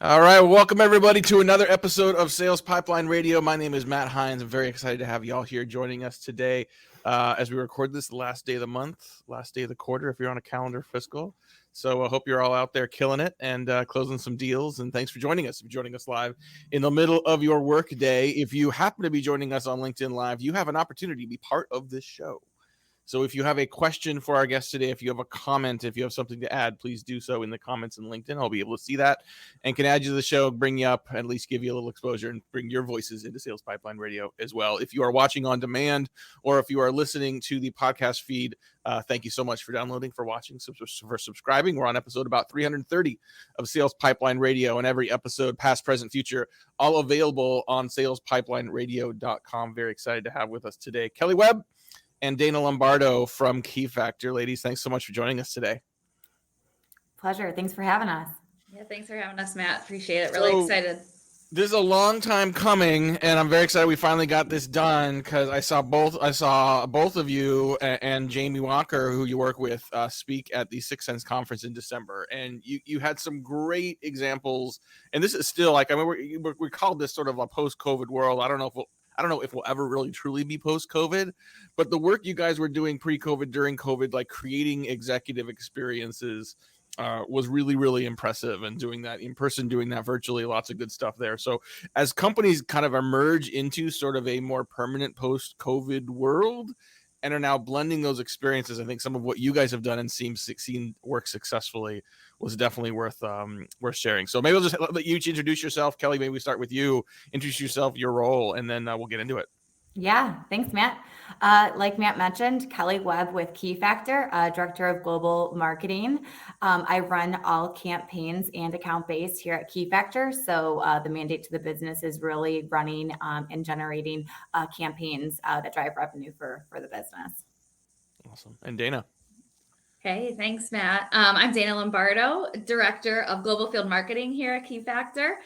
All right, welcome everybody to another episode of Sales Pipeline Radio. My name is Matt Hines. I'm very excited to have y'all here joining us today as we record this the last day of the month, last day of the quarter if you're on a calendar fiscal. So I hope you're all out there killing it and closing some deals. And thanks for joining us. If you're joining us live in the middle of your work day, if you happen to be joining us on LinkedIn Live, you have an opportunity to be part of this show. So if you have a question for our guest today, if you have a comment, if you have something to add, please do so in the comments in LinkedIn. I'll be able to see that and can add you to the show, bring you up, at least give you a little exposure and bring your voices into Sales Pipeline Radio as well. If you are watching on demand or if you are listening to the podcast feed, thank you so much for downloading, for watching, for subscribing. We're on episode about 330 of Sales Pipeline Radio, and every episode, past, present, future, all available on salespipelineradio.com. Very excited to have with us today Kelly Webb and Dana Lombardo from Key Factor. Ladies, thanks so much for joining us today. Pleasure. Thanks for having us. Yeah, thanks for having us, Matt. Appreciate it. Really excited. This is a long time coming, and I'm very excited we finally got this done because I saw both of you and Jamie Walker, who you work with, speak at the Sixth Sense conference in December, and you had some great examples. And this is still like, I mean, we called this sort of a post-COVID world. I don't know if we'll ever really truly be post-COVID, but the work you guys were doing pre-COVID, during COVID, like creating executive experiences, was really, really impressive. And doing that in person, doing that virtually, lots of good stuff there. So as companies kind of emerge into sort of a more permanent post-COVID world and are now blending those experiences, I think some of what you guys have done and seen work successfully was definitely worth sharing. So maybe I'll just let you each introduce yourself. Kelly, maybe we start with you. Introduce yourself, your role, and then we'll get into it. Yeah, thanks, Matt. Like Matt mentioned, Kelly Webb with Key Factor, Director of Global Marketing. I run all campaigns and account base here at Key Factor. So the mandate to the business is really running and generating campaigns that drive revenue for the business. Awesome. And Dana. Hey, thanks, Matt. I'm Dana Lombardo, Director of Global Field Marketing here at Key Factor.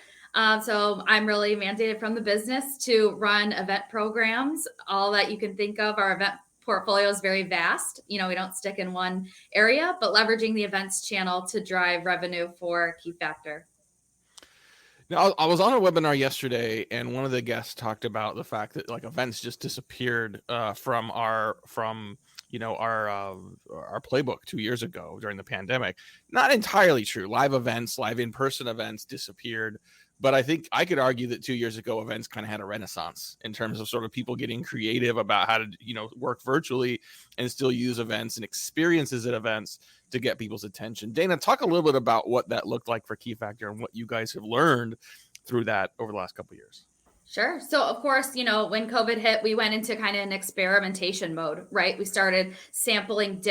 So I'm really mandated from the business to run event programs, all that you can think of. Our event portfolio is very vast. We don't stick in one area, but leveraging the events channel to drive revenue for Key Factor. Now, I was on a webinar yesterday, and one of the guests talked about the fact that like events just disappeared from our playbook 2 years ago during the pandemic. Not entirely true. Live events, live in-person events disappeared. But I think I could argue that 2 years ago, events kind of had a renaissance in terms of sort of people getting creative about how to, work virtually and still use events and experiences at events to get people's attention. Dana, talk a little bit about what that looked like for Key Factor and what you guys have learned through that over the last couple of years. Sure. So, of course, when COVID hit, we went into kind of an experimentation mode, right? We started sampling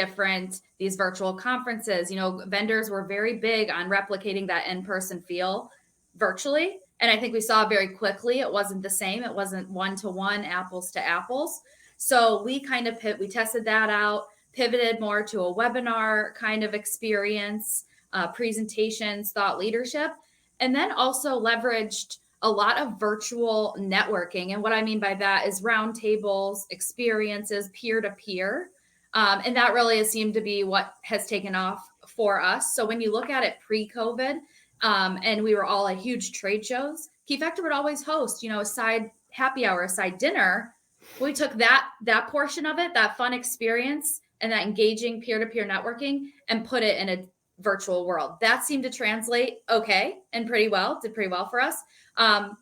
these virtual conferences. Vendors were very big on replicating that in-person feel virtually. And I think we saw very quickly it wasn't the same. It wasn't one-to-one, apples to apples. So we kind of we tested that out, pivoted more to a webinar kind of experience, presentations, thought leadership, and then also leveraged a lot of virtual networking. And what I mean by that is roundtables, experiences, peer-to-peer. And that really has seemed to be what has taken off for us. So when you look at it pre-COVID, and we were all at huge trade shows, Key Factor would always host, a side happy hour, a side dinner. We took that portion of it, that fun experience and that engaging peer-to-peer networking, and put it in a virtual world. That seemed to translate okay and did pretty well for us.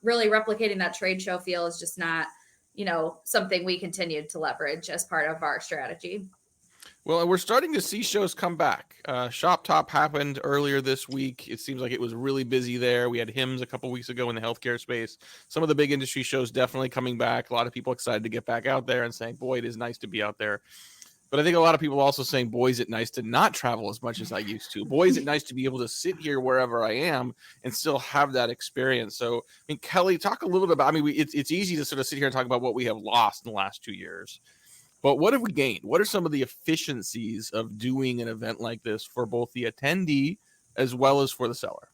Really replicating that trade show feel is just not, something we continued to leverage as part of our strategy. Well, we're starting to see shows come back. Shop Top happened earlier this week. It seems like it was really busy there. We had HIMSS a couple weeks ago in the healthcare space. Some of the big industry shows definitely coming back. A lot of people excited to get back out there and saying, boy, it is nice to be out there. But I think a lot of people also saying, boy, is it nice to not travel as much as I used to. Boy, is it nice to be able to sit here wherever I am and still have that experience. So, Kelly, talk a little bit about, it's easy to sort of sit here and talk about what we have lost in the last 2 years. But what have we gained? What are some of the efficiencies of doing an event like this for both the attendee as well as for the seller?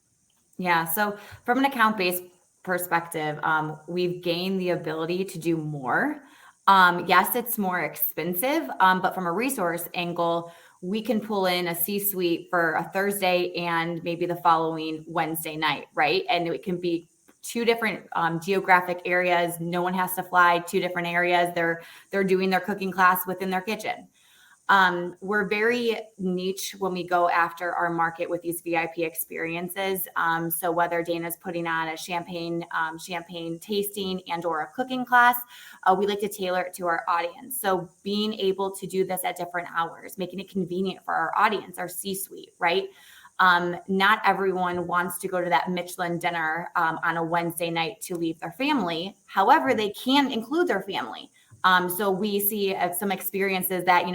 Yeah. So from an account-based perspective, we've gained the ability to do more. Yes, it's more expensive, but from a resource angle, we can pull in a C-suite for a Thursday and maybe the following Wednesday night, right? And it can be two different geographic areas. No one has to fly, two different areas. They're doing their cooking class within their kitchen. We're very niche when we go after our market with these VIP experiences. So whether Dana's putting on a champagne tasting and or a cooking class, we like to tailor it to our audience. So being able to do this at different hours, making it convenient for our audience, our C-suite, right? Not everyone wants to go to that Michelin dinner on a Wednesday night to leave their family. However, they can include their family. So we see some experiences that,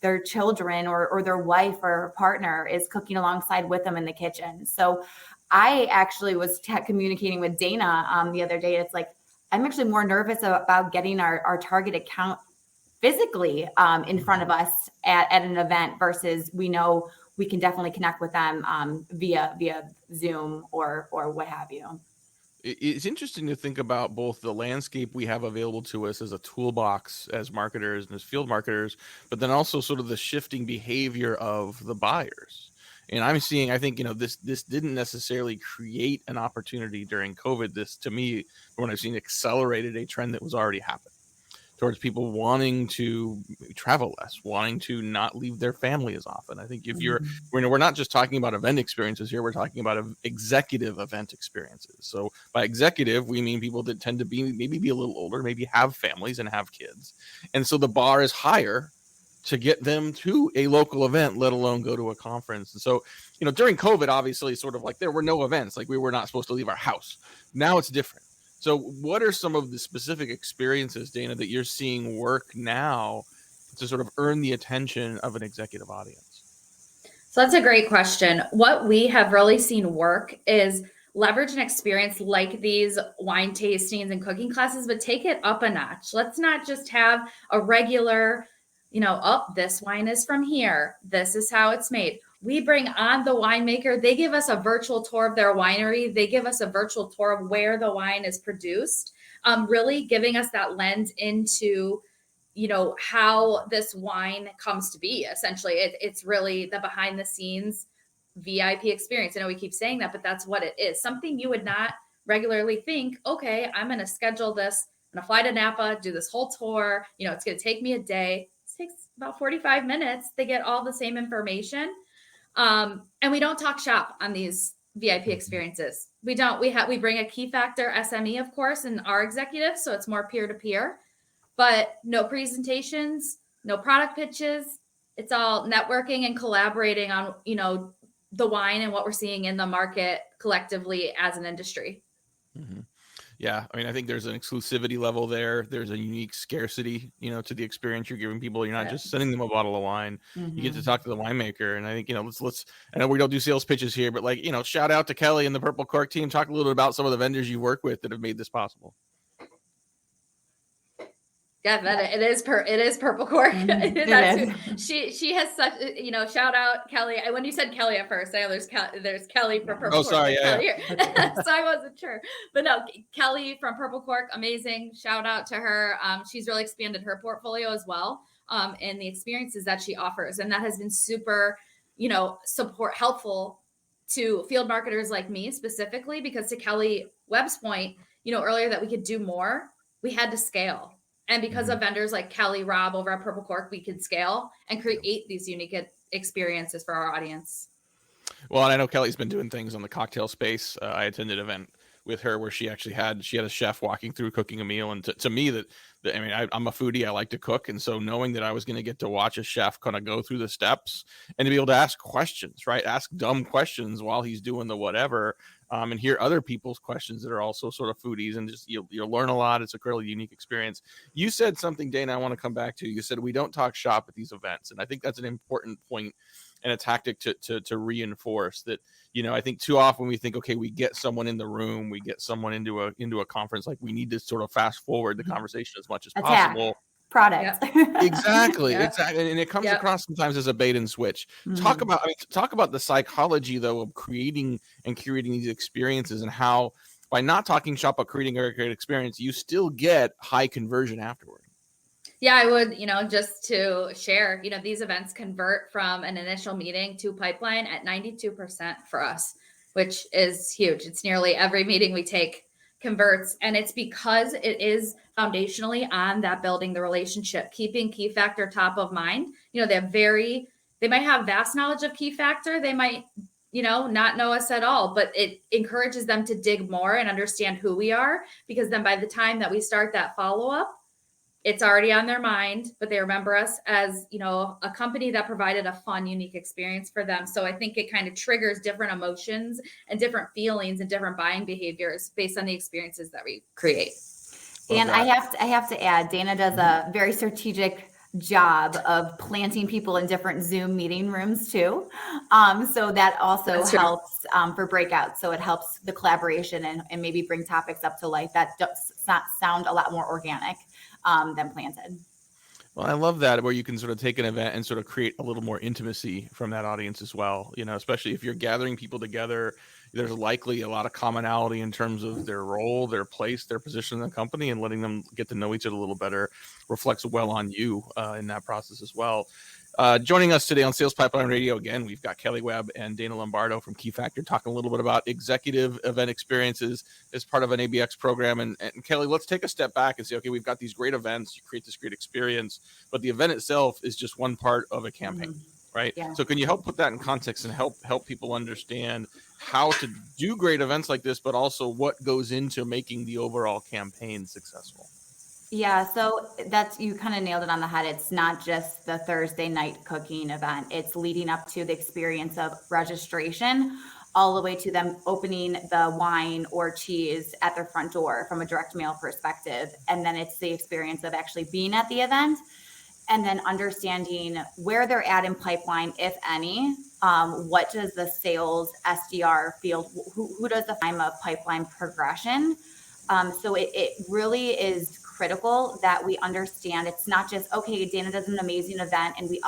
their children or their wife or partner is cooking alongside with them in the kitchen. So I actually was communicating with Dana the other day. It's like, I'm actually more nervous about getting our target account physically in front of us at an event versus we know we can definitely connect with them via Zoom or what have you. It's interesting to think about both the landscape we have available to us as a toolbox as marketers and as field marketers, but then also sort of the shifting behavior of the buyers. And I'm seeing, I think, this didn't necessarily create an opportunity during COVID. This, to me, from what I've seen, accelerated a trend that was already happening towards people wanting to travel less, wanting to not leave their family as often. I think if we're not just talking about event experiences here, we're talking about executive event experiences. So by executive, we mean people that tend to maybe be a little older, maybe have families and have kids. And so the bar is higher to get them to a local event, let alone go to a conference. And so, during COVID, obviously, sort of like there were no events, like we were not supposed to leave our house. Now it's different. So what are some of the specific experiences, Dana, that you're seeing work now to sort of earn the attention of an executive audience? So that's a great question. What we have really seen work is leverage an experience like these wine tastings and cooking classes, but take it up a notch. Let's not just have a regular, this wine is from here. This is how it's made. We bring on the winemaker. They give us a virtual tour of their winery. They give us a virtual tour of where the wine is produced, really giving us that lens into, how this wine comes to be. Essentially, it's really the behind the scenes VIP experience. I know we keep saying that, but that's what it is. Something you would not regularly think, okay, I'm going to schedule this. I'm going to fly to Napa, do this whole tour. It's going to take me a day. It takes about 45 minutes. They get all the same information. And we don't talk shop on these VIP experiences. We don't. We bring a key factor SME, of course, and our executives, so it's more peer-to-peer, but no presentations, no product pitches. It's all networking and collaborating on, the wine and what we're seeing in the market collectively as an industry. Mm-hmm. Yeah, I mean, I think there's an exclusivity level there. There's a unique scarcity, to the experience you're giving people. You're not just sending them a bottle of wine. Mm-hmm. You get to talk to the winemaker. And I think, let's, I know we don't do sales pitches here, but shout out to Kelly and the Purple Cork team. Talk a little bit about some of the vendors you work with that have made this possible. Yeah, it is Purple Cork. Mm-hmm. She has such, shout out Kelly. When you said Kelly at first, I know there's Kelly from Purple Cork. Oh, sorry. Yeah. So I wasn't sure, but no, Kelly from Purple Cork, amazing. Shout out to her. She's really expanded her portfolio as well, and the experiences that she offers. And that has been super, helpful to field marketers like me specifically, because to Kelly Webb's point, earlier that we could do more, we had to scale. And because of vendors like Kelly, Rob over at Purple Cork, we could scale and create these unique experiences for our audience. Well, and I know Kelly's been doing things on the cocktail space. I attended an event with her where she actually had a chef walking through cooking a meal. And to me, I'm a foodie. I like to cook. And so knowing that I was going to get to watch a chef kind of go through the steps and to be able to ask questions, right? Ask dumb questions while he's doing the whatever. And hear other people's questions that are also sort of foodies, and just you'll learn a lot. It's a really unique experience. You said something, Dana, I want to come back to. You said we don't talk shop at these events, and I think that's an important point and a tactic to reinforce that. I think too often we think, okay, we get someone in the room, we get someone into a conference, like we need to sort of fast forward the conversation as much as possible. Product. Exactly. And it comes across sometimes as a bait and switch. Mm-hmm. Talk about the psychology though of creating and curating these experiences, and how by not talking shop but creating a great experience, you still get high conversion afterward. Yeah, I would, just to share, these events convert from an initial meeting to pipeline at 92% for us, which is huge. It's nearly every meeting we take converts. And it's because it is foundationally on that building the relationship, keeping key factor top of mind. They might have vast knowledge of key factor. They might, not know us at all, but it encourages them to dig more and understand who we are, because then by the time that we start that follow-up, it's already on their mind, but they remember us as, a company that provided a fun, unique experience for them. So I think it kind of triggers different emotions and different feelings and different buying behaviors based on the experiences that we create. And I have to add, Dana does a very strategic job of planting people in different Zoom meeting rooms too. So that also helps for breakouts. So it helps the collaboration and maybe bring topics up to life that does not sound a lot more organic than planted. Well, I love that, where you can sort of take an event and sort of create a little more intimacy from that audience as well. Especially if you're gathering people together, there's likely a lot of commonality in terms of their role, their place, their position in the company, and letting them get to know each other a little better reflects well on you in that process as well. Joining us today on Sales Pipeline Radio, again, we've got Kelly Webb and Dana Lombardo from Key Factor talking a little bit about executive event experiences as part of an ABX program. And Kelly, let's take a step back and say, okay, we've got these great events, you create this great experience, but the event itself is just one part of a campaign, right? Yeah. So can you help put that in context and help people understand how to do great events like this, but also what goes into making the overall campaign successful? Yeah, so you kind of nailed it on the head. It's not just the Thursday night cooking event. It's leading up to the experience of registration all the way to them opening the wine or cheese at their front door from a direct mail perspective. And then it's the experience of actually being at the event and then understanding where they're at in pipeline, if any. What does the sales SDR field, who does the time of pipeline progression? So it really is critical that we understand it's not just, okay, Dana does an amazing event and we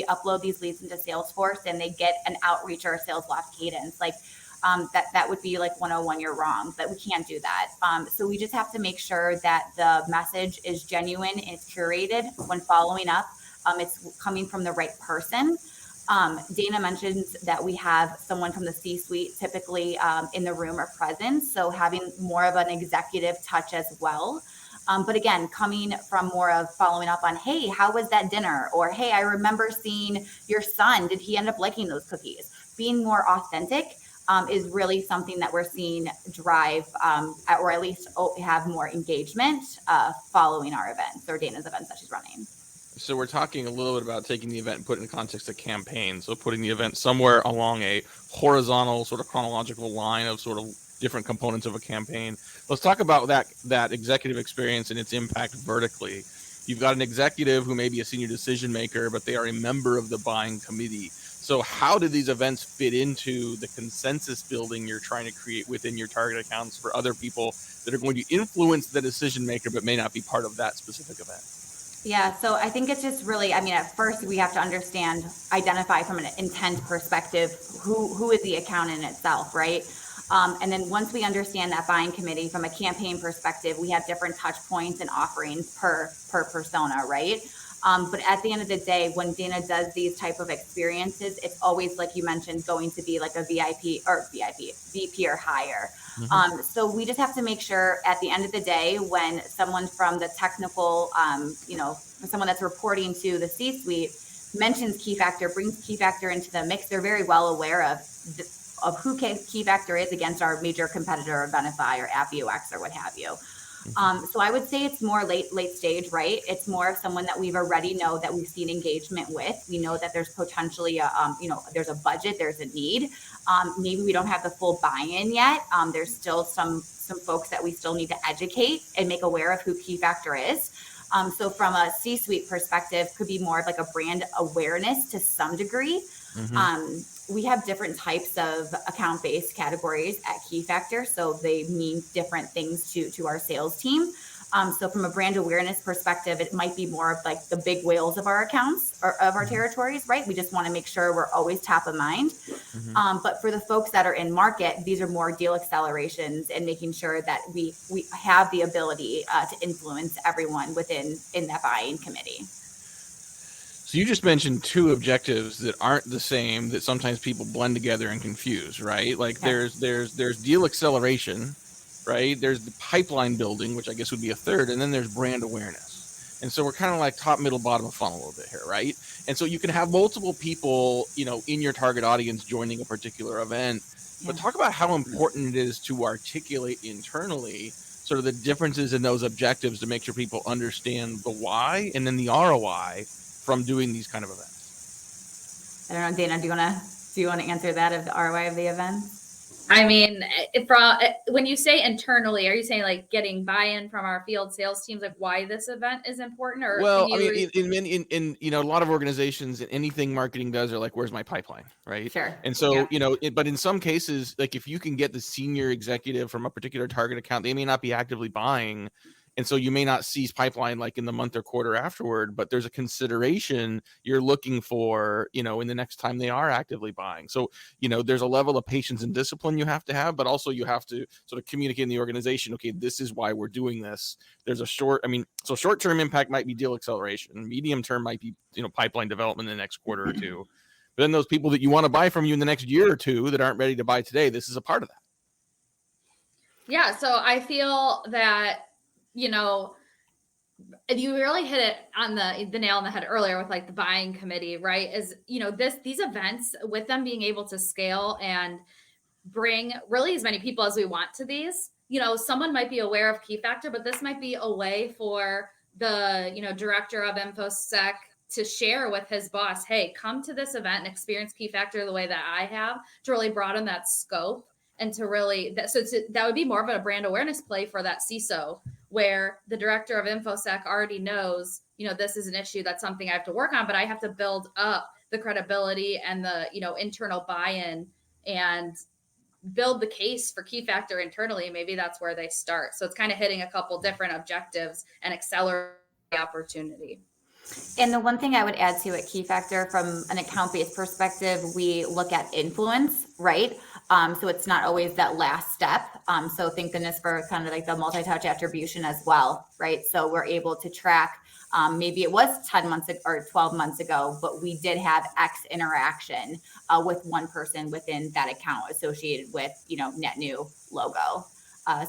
upload these leads into Salesforce and they get an outreach or a sales loft cadence. Like that would be like 101, you're wrong, but we can't do that. So we just have to make sure that the message is genuine and it's curated when following up. It's coming from the right person. Dana mentioned that we have someone from the C-suite typically in the room or present. So having more of an executive touch as well. But again, coming from more of following up on, hey, how was that dinner? Or, hey, I remember seeing your son. Did he end up liking those cookies? Being more authentic is really something that we're seeing drive or at least have more engagement following our events or Dana's events that she's running. So we're talking a little bit about taking the event and putting it in the context of campaign. So putting the event somewhere along a horizontal sort of chronological line of sort of different components of a campaign. Let's talk about that executive experience and its impact vertically. You've got an executive who may be a senior decision maker, but they are a member of the buying committee. So how do these events fit into the consensus building you're trying to create within your target accounts for other people that are going to influence the decision maker, but may not be part of that specific event? Yeah, so I think it's just really, at first we have to identify from an intent perspective, who is the account in itself, right? And then once we understand that buying committee from a campaign perspective, we have different touch points and offerings per persona, right? But at the end of the day, when Dana does these type of experiences, it's always, like you mentioned, going to be like a VP or higher. Mm-hmm. So we just have to make sure at the end of the day, when someone from the technical, someone that's reporting to the C-suite mentions Key Factor, brings Key Factor into the mix, they're very well aware of who Key Factor is against our major competitor, Venafi or ABX or what have you. So I would say it's more late stage, right? It's more of someone that we've already know that we've seen engagement with. We know that there's potentially there's a budget, there's a need. Maybe we don't have the full buy-in yet. There's still some folks that we still need to educate and make aware of who Key Factor is. So from a C-suite perspective, could be more of like a brand awareness to some degree. Mm-hmm. We have different types of account-based categories at Key Factor, so they mean different things to our sales team. So from a brand awareness perspective, it might be more of like the big whales of our accounts or of our territories, right? We just want to make sure we're always top of mind. But for the folks that are in market, these are more deal accelerations and making sure that we have the ability to influence everyone in that buying committee. So you just mentioned two objectives that aren't the same, that sometimes people blend together and confuse, right? Like there's deal acceleration, right? There's the pipeline building, which I guess would be a third, and then there's brand awareness. And so we're kind of like top, middle, bottom of funnel a little bit here, right? And so you can have multiple people, in your target audience joining a particular event, but talk about how important it is to articulate internally sort of the differences in those objectives to make sure people understand the why and then the ROI from doing these kind of events. I don't know, Dana, do you want to answer that of the ROI of the event? I mean, when you say internally, are you saying like getting buy-in from our field sales teams, like why this event is important? Or well, I mean, in a lot of organizations, anything marketing does are like, where's my pipeline, right? Sure. And so but in some cases, like if you can get the senior executive from a particular target account, they may not be actively buying. And so you may not seize pipeline like in the month or quarter afterward, but there's a consideration you're looking for, in the next time they are actively buying. So, there's a level of patience and discipline you have to have, but also you have to sort of communicate in the organization, okay, this is why we're doing this. There's a short-term impact might be deal acceleration. Medium term might be, pipeline development in the next quarter or two. But then those people that you want to buy from you in the next year or two that aren't ready to buy today, this is a part of that. Yeah. So I feel that, you really hit it on the nail on the head earlier with like the buying committee, right? Is, these events, with them being able to scale and bring really as many people as we want to these, someone might be aware of Key Factor, but this might be a way for the, director of InfoSec to share with his boss, hey, come to this event and experience Key Factor the way that I have, to really broaden that scope and to really, that would be more of a brand awareness play for that CISO, where the director of InfoSec already knows, this is an issue, that's something I have to work on, but I have to build up the credibility and the, internal buy-in and build the case for Key Factor internally. Maybe that's where they start. So it's kind of hitting a couple different objectives and accelerate the opportunity. And the one thing I would add to it, Key Factor, from an account-based perspective, we look at influence, right? So it's not always that last step. So thank goodness for kind of like the multi-touch attribution as well, right? So we're able to track, maybe it was 10 months or 12 months ago, but we did have X interaction with one person within that account associated with, net new logo.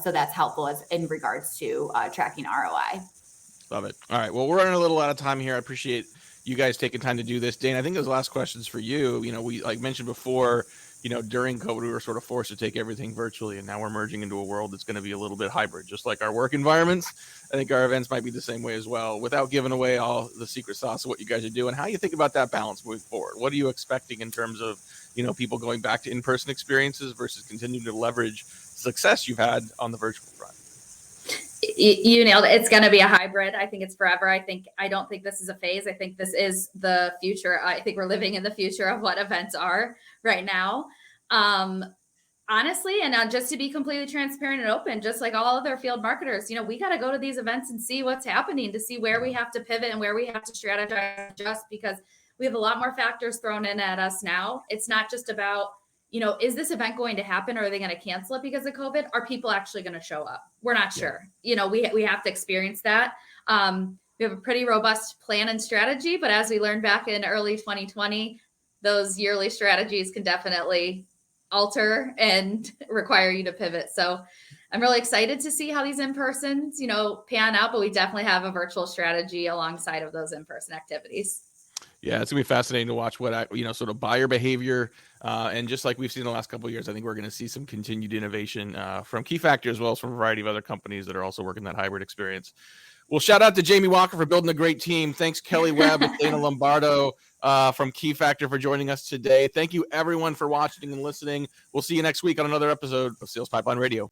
So that's helpful in regards to tracking ROI. Love it. All right. Well, we're running a little out of time here. I appreciate you guys taking time to do this. Dane, I think those last questions for you. We like mentioned before, during COVID, we were sort of forced to take everything virtually, and now we're merging into a world that's going to be a little bit hybrid, just like our work environments. I think our events might be the same way as well. Without giving away all the secret sauce of what you guys are doing, how you think about that balance moving forward? What are you expecting in terms of, people going back to in-person experiences versus continuing to leverage success you've had on the virtual front? You nailed it. It's going to be a hybrid. I think it's forever. I don't think this is a phase. I think this is the future. I think we're living in the future of what events are right now. Honestly, and just to be completely transparent and open, just like all other field marketers, we got to go to these events and see what's happening, to see where we have to pivot and where we have to strategize, just because we have a lot more factors thrown in at us now. It's not just about, is this event going to happen, or are they going to cancel it because of COVID? Are people actually going to show up? We're not sure. We have to experience that. We have a pretty robust plan and strategy, but as we learned back in early 2020, those yearly strategies can definitely alter and require you to pivot. So I'm really excited to see how these in-persons, pan out, but we definitely have a virtual strategy alongside of those in-person activities. Yeah, it's gonna be fascinating to watch what sort of buyer behavior, and just like we've seen the last couple of years, I think we're going to see some continued innovation from Key Factor, as well as from a variety of other companies that are also working that hybrid experience. Well, shout out to Jamie Walker for building a great team. Thanks, Kelly Webb and Dana Lombardo from Key Factor for joining us today. Thank you, everyone, for watching and listening. We'll see you next week on another episode of Sales Pipeline Radio.